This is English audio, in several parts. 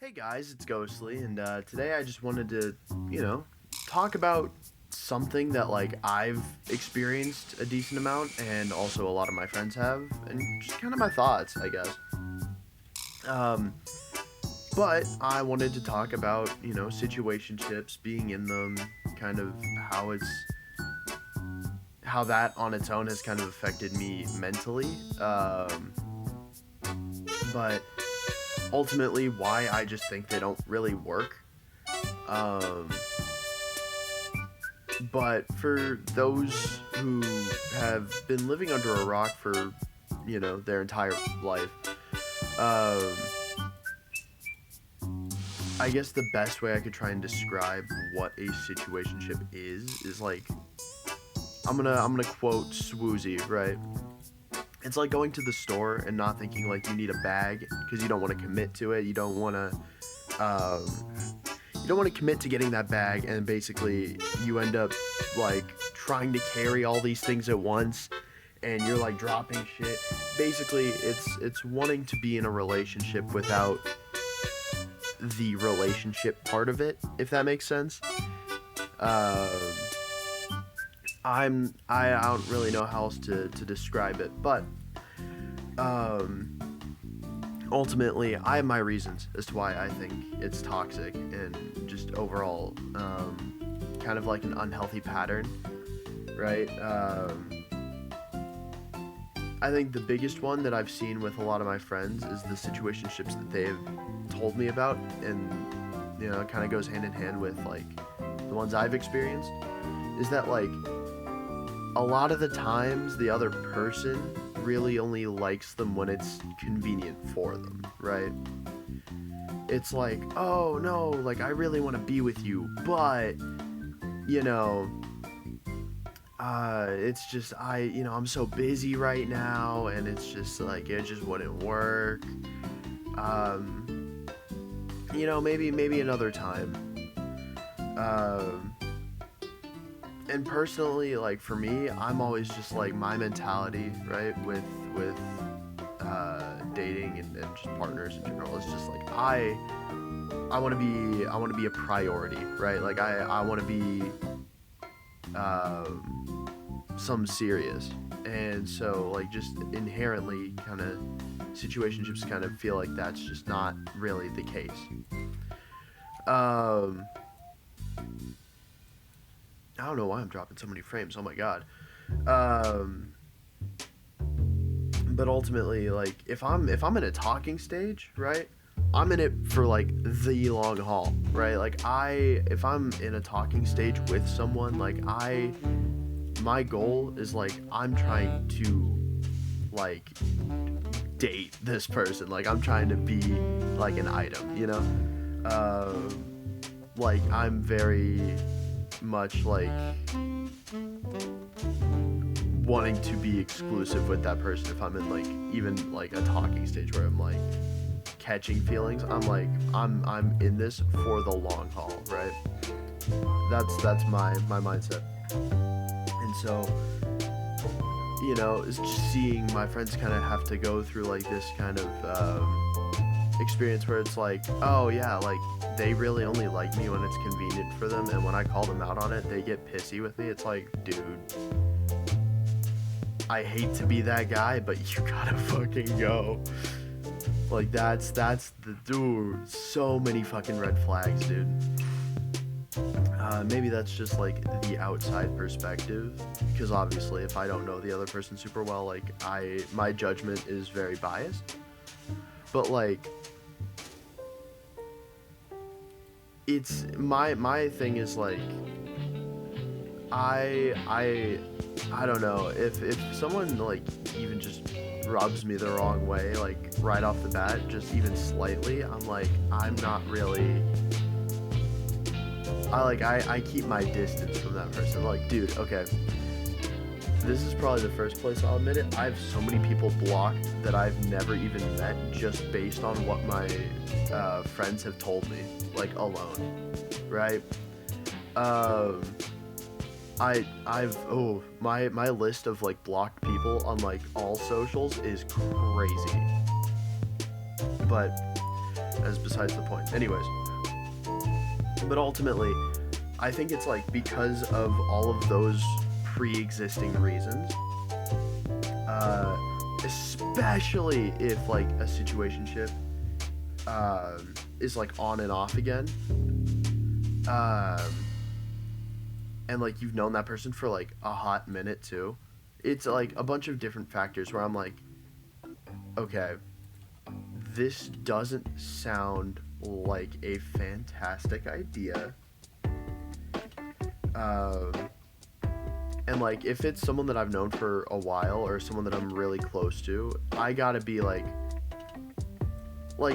Hey guys, it's Ghostly, and today I just wanted to, talk about something that I've experienced a decent amount, and also a lot of my friends have, and just kind of my thoughts, I guess. Um, but I wanted to talk about, situationships, being in them, kind of how it's how that on its own has kind of affected me mentally. But ultimately, why I just think they don't really work. Um, But for those who have been living under a rock for, their entire life, um, I guess the best way I could try and describe what a situationship is like I'm gonna quote Swoozy, right? It's like going to the store and not thinking like you need a bag because you don't want to commit to it. Um, you don't want to commit to getting that bag, and basically you end up like trying to carry all these things at once, and you're like dropping shit. Basically, it's wanting to be in a relationship without the relationship part of it, if that makes sense. Um, I don't really know how else to describe it, but um, ultimately, I have my reasons as to why I think it's toxic and just overall kind of like an unhealthy pattern, right? I think the biggest one that I've seen with a lot of my friends is the situationships that they've told me about, and it kind of goes hand in hand with like the ones I've experienced. Is that like a lot of the times the other person really only likes them when it's convenient for them, right? It's like, oh no, like I really want to be with you, but you know, it's just I'm so busy right now, and it's just like it just wouldn't work. Maybe another time. Um, and personally, like for me, I'm always just like my mentality, right, with dating and just partners in general is just like I want to be a priority, right? Like I want to be some serious, and so like just inherently kind of situationships kind of feel like that's just not really the case. Um, I don't know why I'm dropping so many frames. Oh my god. Um, but ultimately, like if I'm in a talking stage, right? I'm in it for like the long haul, right? Like if I'm in a talking stage with someone, like my goal is like I'm trying to like date this person. Like I'm trying to be like an item, you know? Like I'm very much like wanting to be exclusive with that person if I'm in like even like a talking stage where I'm like catching feelings. I'm in this for the long haul, right? That's my mindset. And so, it's just seeing my friends kind of have to go through like this kind of experience where it's like, oh yeah, like they really only like me when it's convenient for them, and when I call them out on it, they get pissy with me. It's like, dude, I hate to be that guy, but you gotta fucking go. Like that's the dude. So many fucking red flags, dude. Maybe that's just like the outside perspective, because obviously if I don't know the other person super well, like my judgment is very biased. But like it's my thing is like I don't know if someone like even just rubs me the wrong way, like right off the bat, just even slightly, I'm like I'm not really. I keep my distance from that person. Like, dude, okay. This is probably the first place I'll admit it. I have so many people blocked that I've never even met just based on what my friends have told me, like alone, right? Um, my list of like blocked people on like all socials is crazy. But as besides the point. Anyways, but ultimately, I think it's like because of all of those pre-existing reasons, uh, especially if like a situationship is like on and off again, um, and like you've known that person for like a hot minute too. It's like a bunch of different factors where I'm like, okay, this doesn't sound like a fantastic idea. Um, and like if it's someone that I've known for a while or someone that I'm really close to, I gotta be like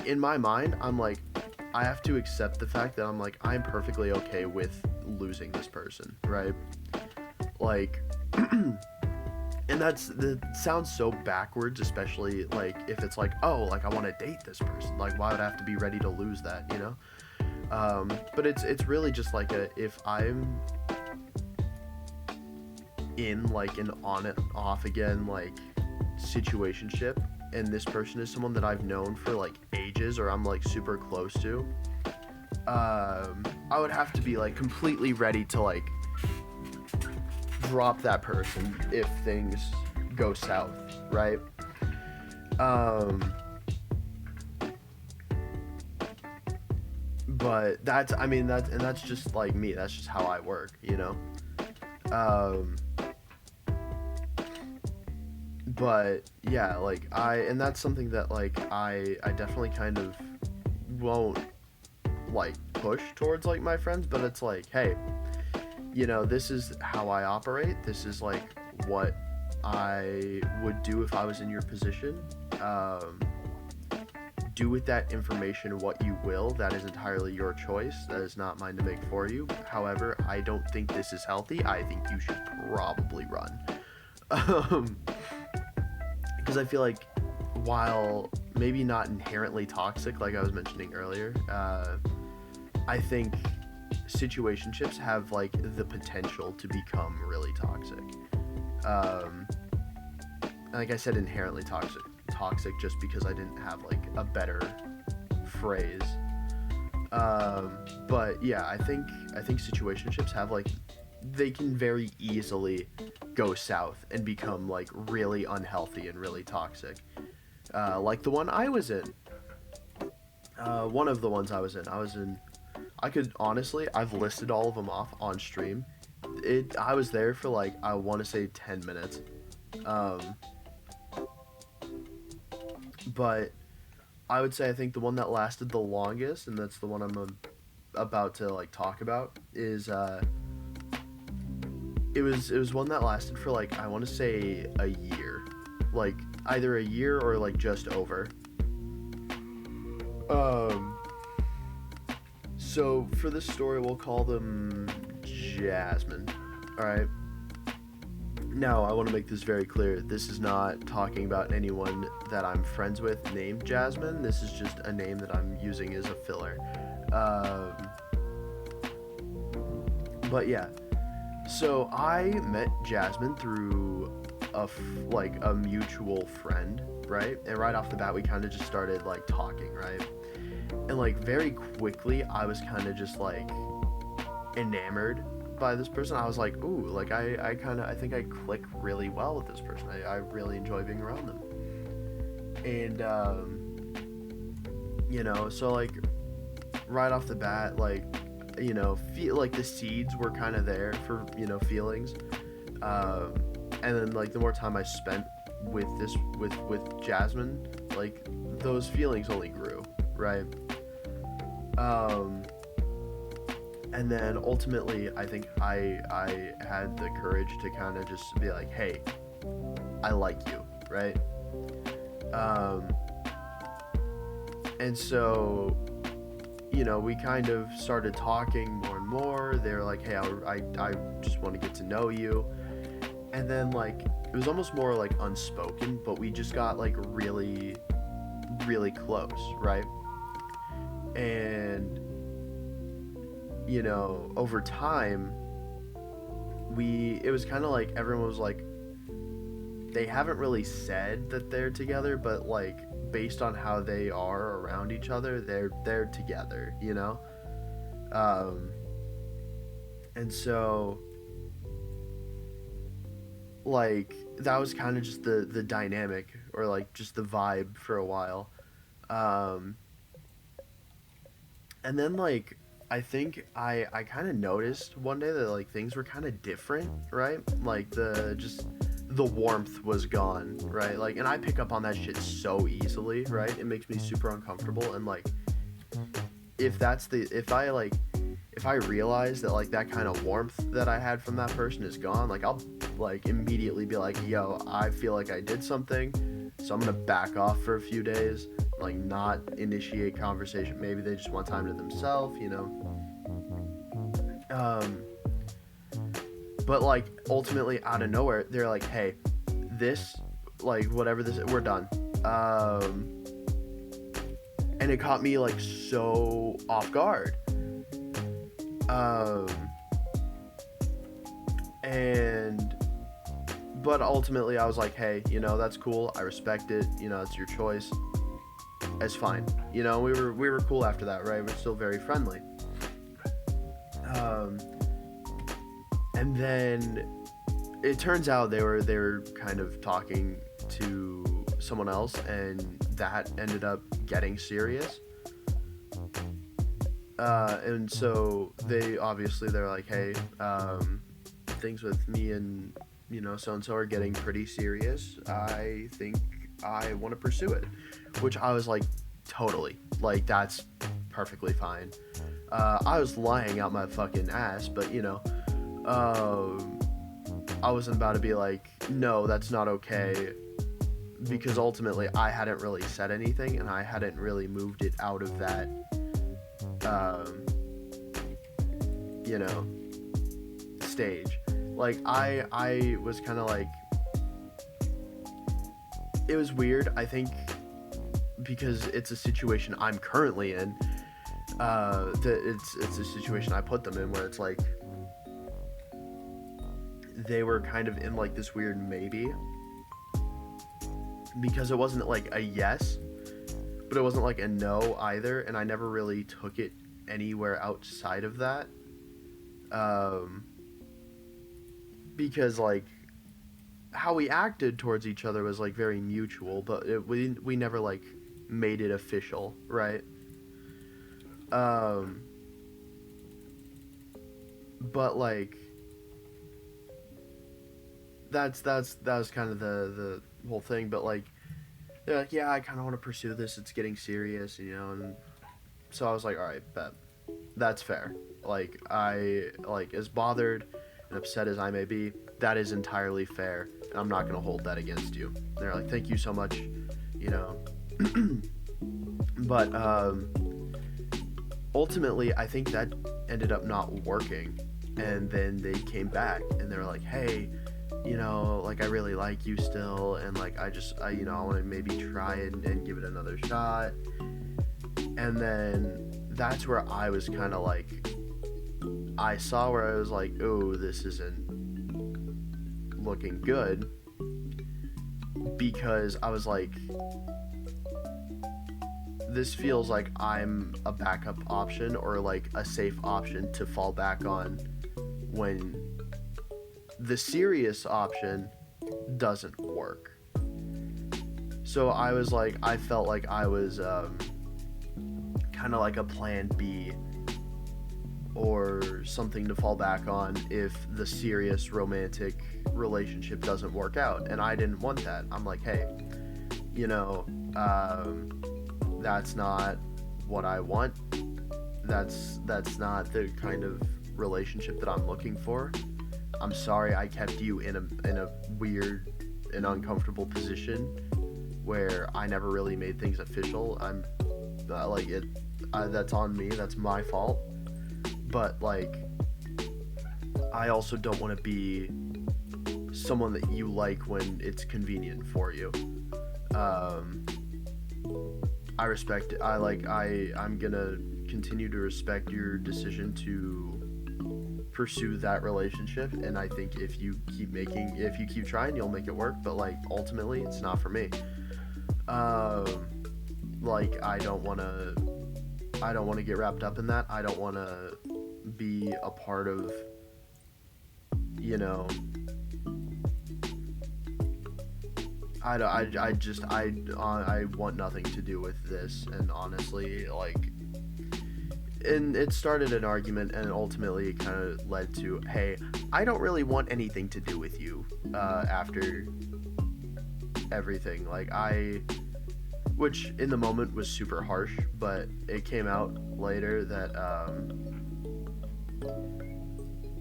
in my mind, I'm like, I have to accept the fact that I'm like, I'm perfectly okay with losing this person, right? Like, and that sounds so backwards, especially like if it's like, oh, like I want to date this person, like why would I have to be ready to lose that, you know? But it's really just like if I'm in like an on and off again like situationship, and this person is someone that I've known for like ages or I'm like super close to, I would have to be like completely ready to like drop that person if things go south, right? But that's just like me. That's just how I work, you know? Um, but yeah, like and that's something that like I definitely kind of won't like push towards like my friends, but it's like, hey, you know, this is how I operate. This is like what I would do if I was in your position. Um, do with that information what you will. That is entirely your choice. That is not mine to make for you. However, I don't think this is healthy. I think you should probably run. Because I feel like while maybe not inherently toxic, like I was mentioning earlier, I think situationships have like the potential to become really toxic. Like I said, inherently toxic just because I didn't have like a better phrase. But yeah, I think situationships have like, they can very easily go south and become like really unhealthy and really toxic. Like the one I was in. One of the ones I was in. I could honestly, I've listed all of them off on stream. I was there for like, I want to say 10 minutes. But I would say I think the one that lasted the longest, and that's the one I'm about to like talk about, is it was one that lasted for like, I want to say a year, like either a year or like just over. So for this story, we'll call them Jasmine. All right. Now, I want to make this very clear. This is not talking about anyone that I'm friends with named Jasmine. This is just a name that I'm using as a filler. But yeah. So I met Jasmine through a mutual friend, right? And right off the bat, we kind of just started like talking, right? And like very quickly, I was kind of just like enamored by this person. I was like, ooh, like I think I click really well with this person. I really enjoy being around them. And you know, so like right off the bat, like, you know, feel like the seeds were kind of there for, you know, feelings. And then like the more time I spent with Jasmine, like those feelings only grew, right? And then ultimately, I think I had the courage to kind of just be like, hey, I like you, right? And so, you know, we kind of started talking more and more. They were like, hey, I just want to get to know you. And then, like, it was almost more, like, unspoken, but we just got, like, really, really close, right? And, you know, over time, it was kind of like everyone was like, they haven't really said that they're together, but like based on how they are around each other, they're together, you know? Um, and so like that was kind of just the dynamic, or like just the vibe for a while. Um, and then like I think I kind of noticed one day that like things were kind of different, right? Like the warmth was gone, right? Like, and I pick up on that shit so easily, right? It makes me super uncomfortable, and like if I realize that like that kind of warmth that I had from that person is gone, like I'll like immediately be like, yo, I feel like I did something, so I'm gonna back off for a few days, like not initiate conversation. Maybe they just want time to themselves, you know. Um, but like ultimately out of nowhere, they're like, hey, this, like whatever this, we're done. Um, and it caught me like so off guard. Um, and but ultimately I was like, hey, you know, that's cool, I respect it, you know, it's your choice, it's fine, you know. We were cool after that, right? We're still very friendly. um and then it turns out they were kind of talking to someone else, and that ended up getting serious. And so they're like, hey, things with me and, you know, so and so are getting pretty serious. I think I want to pursue it, which I was like, totally, like that's perfectly fine. I was lying out my fucking ass, but you know, I wasn't about to be like, no, that's not okay, because ultimately I hadn't really said anything, and I hadn't really moved it out of that, um, you know, stage. Like I was kind of like, it was weird, I think, because it's a situation I'm currently in. That it's a situation I put them in, where it's like they were kind of in like this weird maybe, because it wasn't like a yes, but it wasn't like a no either, and I never really took it anywhere outside of that. Um, because like how we acted towards each other was like very mutual, but we never like made it official, right? Um, but like that was kind of the whole thing. But like they're like, yeah, I kind of want to pursue this. It's getting serious, you know. And so I was like, all right, bet, that's fair. Like I like as bothered and upset as I may be, that is entirely fair, and I'm not gonna hold that against you. And they're like, thank you so much, you know. But ultimately, I think that ended up not working. And then they came back and they were like, hey, you know, like I really like you still, and like I you know, I want to maybe try and give it another shot. And then that's where I was kind of like, I saw where I was like, oh, this isn't looking good, because I was like, this feels like I'm a backup option, or like a safe option to fall back on when the serious option doesn't work. So I was like, I felt like I was kind of like a plan B, or something to fall back on if the serious romantic relationship doesn't work out, and I didn't want that. I'm like, hey, you know, that's not what I want. That's not the kind of relationship that I'm looking for. I'm sorry I kept you in a weird and uncomfortable position where I never really made things official. I'm like it. That's on me. That's my fault. But like, I also don't want to be someone that you like when it's convenient for you. I respect it. I'm gonna continue to respect your decision to pursue that relationship, and I think if you keep trying, you'll make it work. But like ultimately, it's not for me. Like I don't want to get wrapped up in that. I don't want to be a part of, you know, I want nothing to do with this. And honestly, like, and it started an argument, and ultimately it kind of led to, hey, I don't really want anything to do with you after everything. Like which in the moment was super harsh, but it came out later that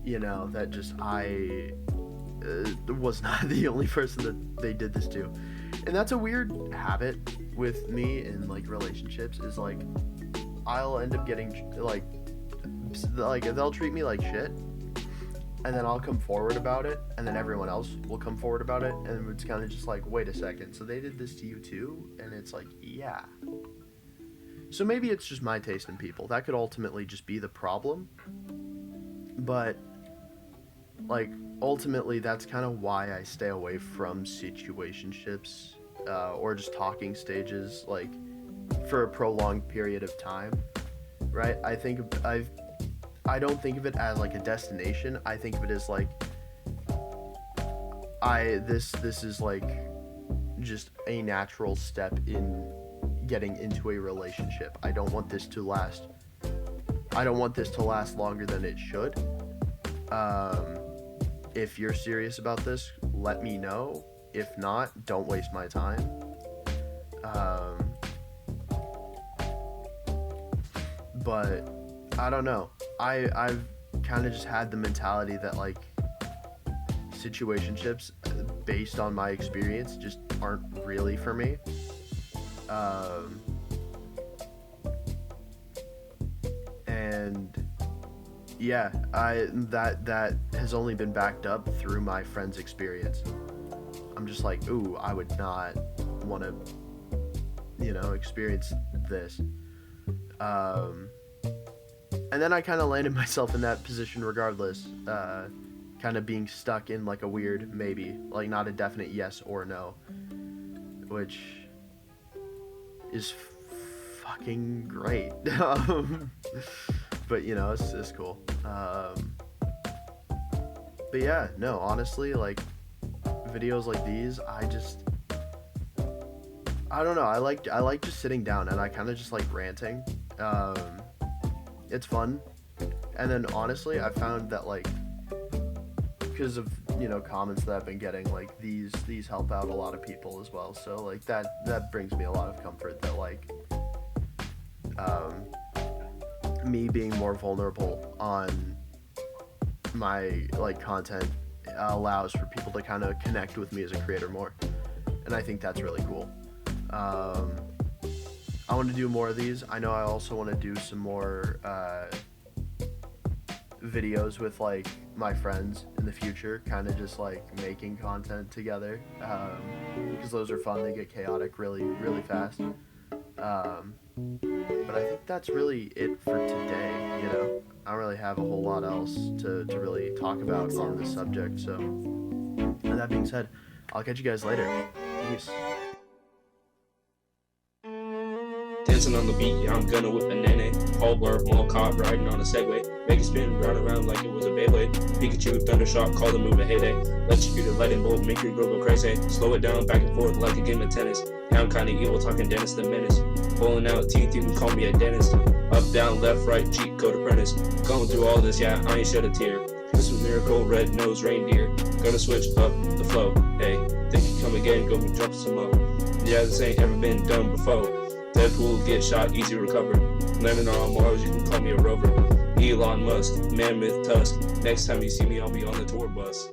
you know, that just I was not the only person that they did this to. And that's a weird habit with me in like relationships, is like I'll end up getting like they'll treat me like shit, and then I'll come forward about it, and then everyone else will come forward about it, and it's kind of just like, wait a second, so they did this to you too? And it's like, yeah. So maybe it's just my taste in people. That could ultimately just be the problem. But like ultimately that's kind of why I stay away from situationships or just talking stages, like for a prolonged period of time, right? I don't think of it as like a destination. I think of it as like this is like just a natural step in getting into a relationship. I don't want this to last longer than it should. If you're serious about this, let me know. If not, don't waste my time. But I don't know. I've kind of just had the mentality that like situationships, based on my experience, just aren't really for me. And yeah, that has only been backed up through my friend's experience. I'm just like, ooh, I would not want to, you know, experience this. And then I kind of landed myself in that position regardless, kind of being stuck in like a weird maybe, like not a definite yes or no, which is fucking great. But you know, it's cool. But yeah, no, honestly, like videos like these, I don't know, I like just sitting down and I kind of just like ranting. It's fun. And then honestly, I found that like, because of, you know, comments that I've been getting, like these help out a lot of people as well. So like that brings me a lot of comfort that like me being more vulnerable on my like content allows for people to kind of connect with me as a creator more, and I think that's really cool. I want to do more of these. I know I also want to do some more videos with like my friends in the future, kind of just like making content together, because those are fun. They get chaotic really fast. But I think that's really it for today. You know, I don't really have a whole lot else to really talk about on this subject. So, with that being said, I'll catch you guys later. Peace. Dancing on the beat, yeah, I'm gonna whip a nene. Whole blur, mall cop, riding on a Segway. Make it spin, run around like it was a Beyblade. Pikachu, Thundershock, call the move a heyday. Electrocute a lightning bolt, make your girl go crazy. Slow it down, back and forth like a game of tennis. Yeah, I'm kinda evil, talking Dennis the Menace. Pulling out teeth, you can call me a dentist. Up, down, left, right, cheat code apprentice. Going through all this, yeah, I ain't shed a tear. This was miracle, red nose reindeer. Gonna switch up the flow. Hey, think you come again, go drop some low. Yeah, this ain't ever been done before. Deadpool, get shot, easy recovered. Landing on Mars, you can call me a rover. Elon Musk, Mammoth Tusk. Next time you see me, I'll be on the tour bus.